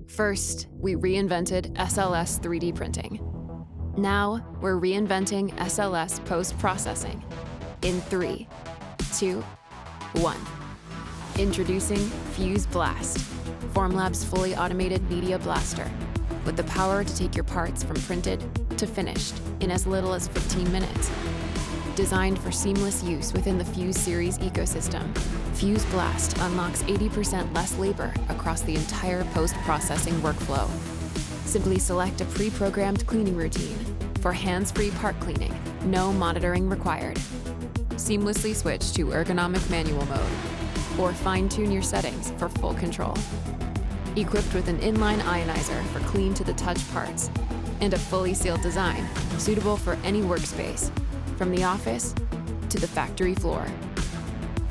First, we reinvented SLS 3D printing. Now, we're reinventing SLS post-processing. In 3, 2, 1. Introducing Fuse Blast, Formlab's fully automated media blaster, with the power to take your parts from printed to finished in as little as 15 minutes. Designed for seamless use within the Fuse series ecosystem, Fuse Blast unlocks 80% less labor across the entire post-processing workflow. Simply select a pre-programmed cleaning routine for hands-free part cleaning, no monitoring required. Seamlessly switch to ergonomic manual mode, or fine-tune your settings for full control. Equipped with an inline ionizer for clean-to-the-touch parts, and a fully sealed design suitable for any workspace, from the office to the factory floor.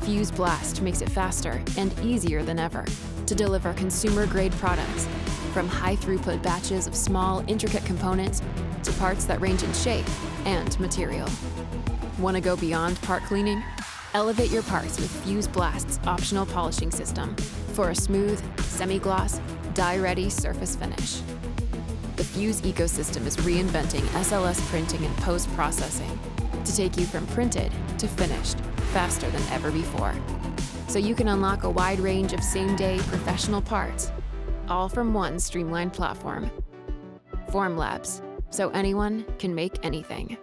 Fuse Blast makes it faster and easier than ever to deliver consumer-grade products, from high-throughput batches of small, intricate components to parts that range in shape and material. Want to go beyond part cleaning? Elevate your parts with Fuse Blast's optional polishing system for a smooth, semi-gloss, dye-ready surface finish. The Fuse ecosystem is reinventing SLS printing and post-processing to take you from printed to finished faster than ever before. So you can unlock a wide range of same-day professional parts, all from one streamlined platform. Formlabs, so anyone can make anything.